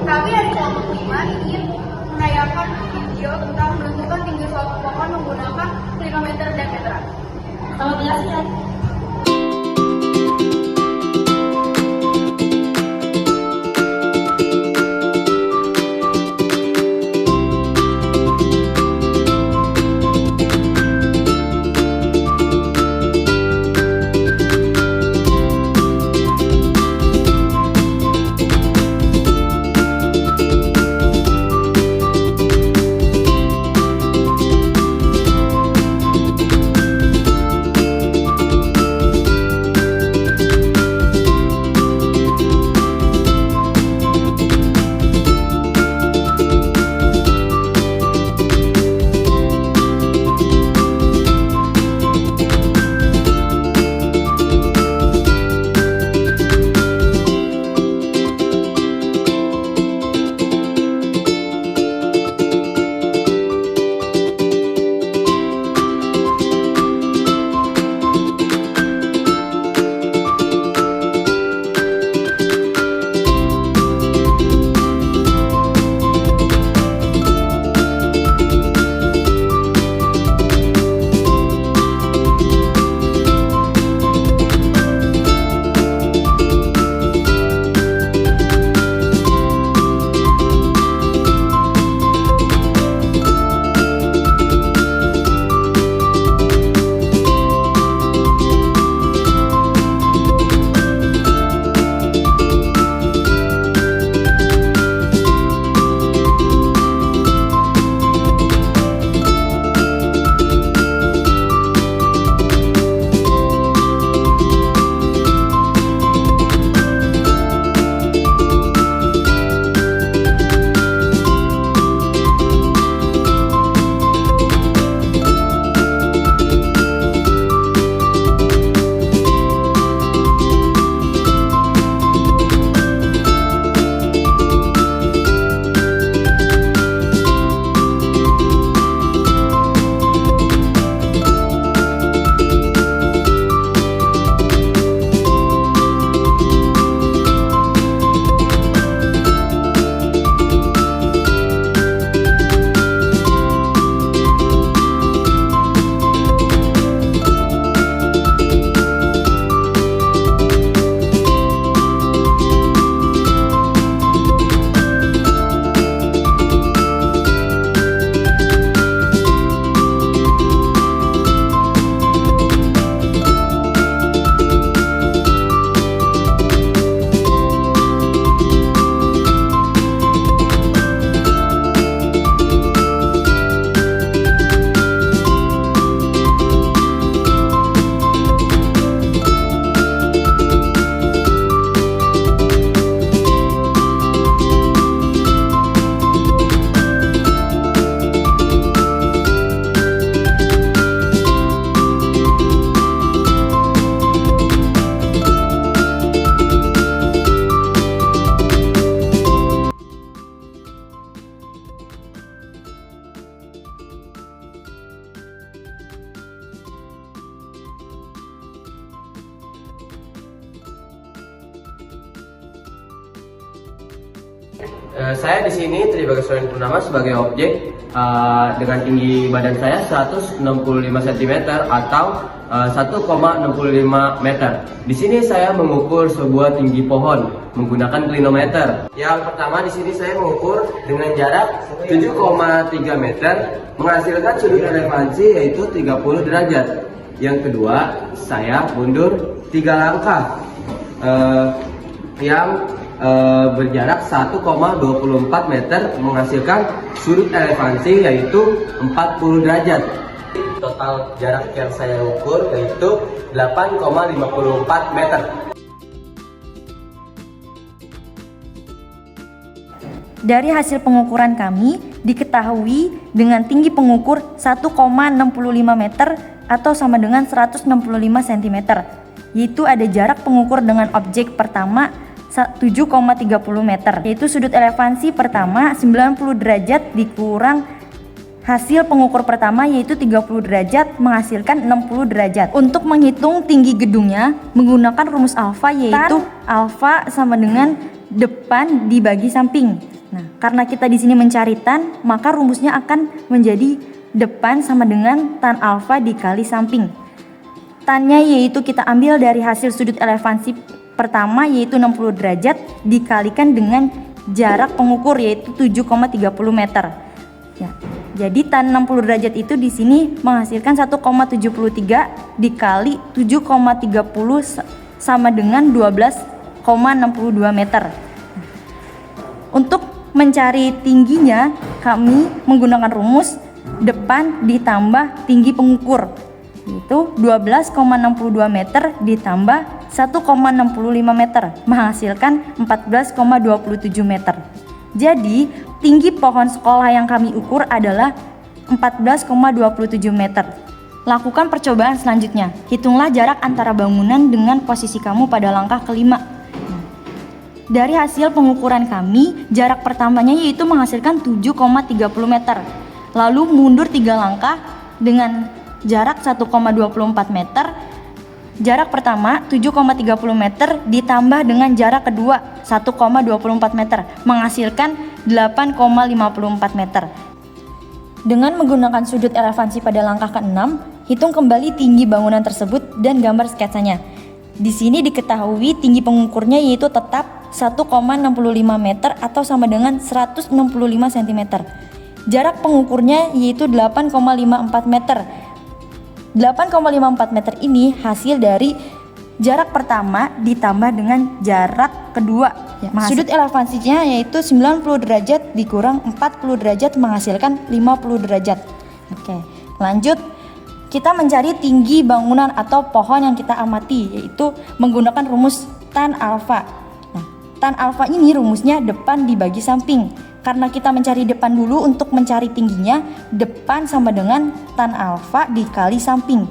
Kami dari kelompok 5 ingin menayangkan video tentang menentukan tinggi suatu pohon menggunakan klinometer dan meteran. Selamat menyaksikan. Saya di sini Tri Bagaswara Purnama sebagai objek dengan tinggi badan saya 165 cm atau 1,65 meter. Di sini saya mengukur sebuah tinggi pohon menggunakan klinometer. Yang pertama di sini saya mengukur dengan jarak 7,3 meter menghasilkan sudut relevansi yaitu 30 derajat. Yang kedua saya mundur 3 langkah yang berjarak 1,24 meter menghasilkan sudut relevansi yaitu 40 derajat. Total jarak yang saya ukur yaitu 8,54 meter. Dari hasil pengukuran kami diketahui dengan tinggi pengukur 1,65 meter atau sama dengan 165 cm, yaitu ada jarak pengukur dengan objek pertama 7,30 meter, yaitu sudut elevansi pertama 90 derajat dikurang hasil pengukur pertama yaitu 30 derajat menghasilkan 60 derajat. Untuk menghitung tinggi gedungnya menggunakan rumus alfa, yaitu alfa sama dengan depan dibagi samping. Nah, karena kita di sini mencari tan, maka rumusnya akan menjadi depan sama dengan tan alfa dikali samping. Tannya yaitu kita ambil dari hasil sudut elevasi pertama yaitu 60 derajat dikalikan dengan jarak pengukur yaitu 7,30 meter. Ya. Jadi tan 60 derajat itu di sini menghasilkan 1,73 dikali 7,30 sama dengan 12,62 meter. Untuk mencari tingginya kami menggunakan rumus depan ditambah tinggi pengukur, yaitu 12,62 meter ditambah 1,65 meter menghasilkan 14,27 meter. Jadi tinggi pohon sekolah yang kami ukur adalah 14,27 meter. Lakukan percobaan selanjutnya. Hitunglah jarak antara bangunan dengan posisi kamu pada langkah kelima. Dari hasil pengukuran kami, jarak pertamanya yaitu menghasilkan 7,30 meter. Lalu mundur 3 langkah dengan jarak 1,24 meter. Jarak pertama 7,30 meter ditambah dengan jarak kedua 1,24 meter menghasilkan 8,54 meter. Dengan menggunakan sudut elevasi pada langkah ke-6, hitung kembali tinggi bangunan tersebut dan gambar sketsanya. Di sini diketahui tinggi pengukurnya yaitu tetap 1,65 meter atau sama dengan 165 cm. Jarak pengukurnya yaitu 8,54 meter. 8,54 meter ini hasil dari jarak pertama ditambah dengan jarak kedua. Ya, sudut elevasinya yaitu 90 derajat dikurang 40 derajat menghasilkan 50 derajat. Oke, lanjut kita mencari tinggi bangunan atau pohon yang kita amati yaitu menggunakan rumus tan alfa. Nah, tan alfa ini rumusnya depan dibagi samping. Karena kita mencari depan dulu untuk mencari tingginya, depan sama dengan tan alfa dikali samping.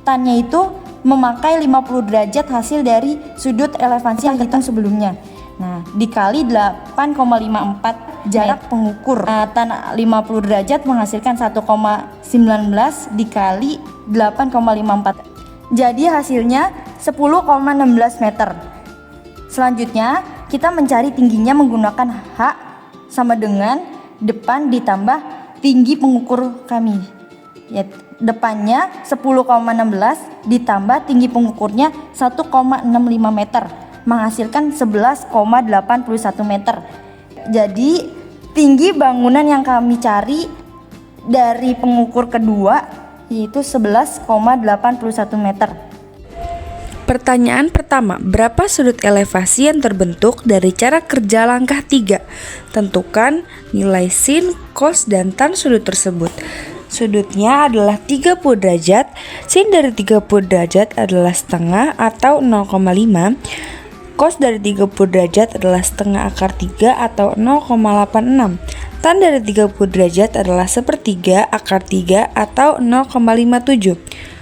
Tannya itu memakai 50 derajat hasil dari sudut elevasi yang kita sebelumnya. Nah, dikali 8,54 jarak pengukur. Nah, tan 50 derajat menghasilkan 1,19 dikali 8,54. Jadi hasilnya 10,16 meter. Selanjutnya, kita mencari tingginya menggunakan H sama dengan depan ditambah tinggi pengukur kami. Ya, depannya 10,16 ditambah tinggi pengukurnya 1,65 meter menghasilkan 11,81 meter. Jadi tinggi bangunan yang kami cari dari pengukur kedua yaitu 11,81 meter. Pertanyaan pertama, berapa sudut elevasi yang terbentuk dari cara kerja langkah 3? Tentukan nilai sin, cos, dan tan sudut tersebut. Sudutnya adalah 30 derajat, sin dari 30 derajat adalah setengah atau 0,5, cos dari 30 derajat adalah setengah akar 3 atau 0,86, tan dari 30 derajat adalah sepertiga akar 3 atau 0,57.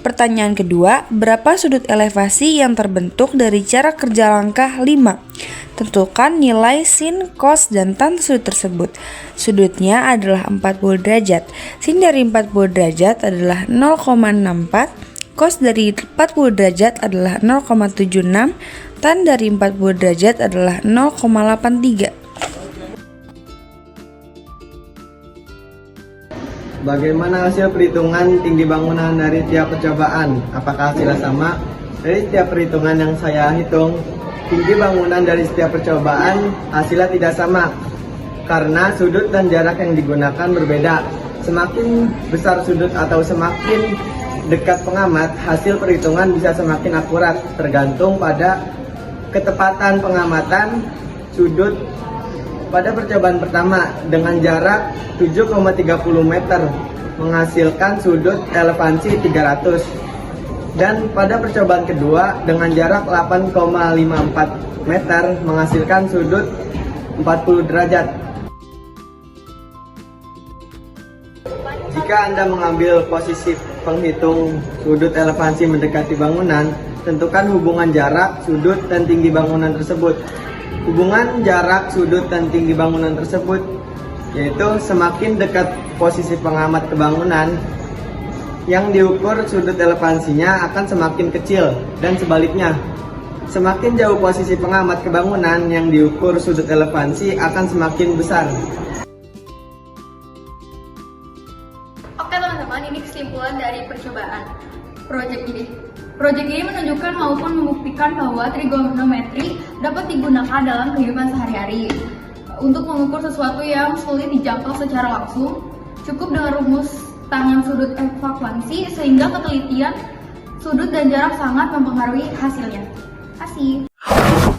Pertanyaan kedua, berapa sudut elevasi yang terbentuk dari cara kerja langkah 5? Tentukan nilai sin, cos, dan tan sudut tersebut. Sudutnya adalah 40 derajat. Sin dari 40 derajat adalah 0,64, cos dari 40 derajat adalah 0,76, tan dari 40 derajat adalah 0,83. Bagaimana hasil perhitungan tinggi bangunan dari tiap percobaan? Apakah hasilnya sama? Dari setiap perhitungan yang saya hitung, tinggi bangunan dari setiap percobaan hasilnya tidak sama karena sudut dan jarak yang digunakan berbeda. Semakin besar sudut atau semakin dekat pengamat, hasil perhitungan bisa semakin akurat tergantung pada ketepatan pengamatan sudut. Pada percobaan pertama dengan jarak 7,30 meter menghasilkan sudut elevasi 300, dan pada percobaan kedua dengan jarak 8,54 meter menghasilkan sudut 40 derajat. Jika Anda mengambil posisi penghitung sudut elevasi mendekati bangunan, tentukan hubungan jarak, sudut, dan tinggi bangunan tersebut. Hubungan jarak, sudut, dan tinggi bangunan tersebut yaitu semakin dekat posisi pengamat ke bangunan, yang diukur sudut elevansinya akan semakin kecil, dan sebaliknya. Semakin jauh posisi pengamat ke bangunan, yang diukur sudut elevansi akan semakin besar. Oke teman-teman, ini kesimpulan dari percobaan proyek ini. Proyek ini menunjukkan maupun membuktikan bahwa trigonometri dapat digunakan dalam kehidupan sehari-hari. Untuk mengukur sesuatu yang sulit dijangkau secara langsung, cukup dengan rumus tangan sudut ekuivalensi sehingga ketelitian sudut dan jarak sangat mempengaruhi hasilnya. Terima kasih.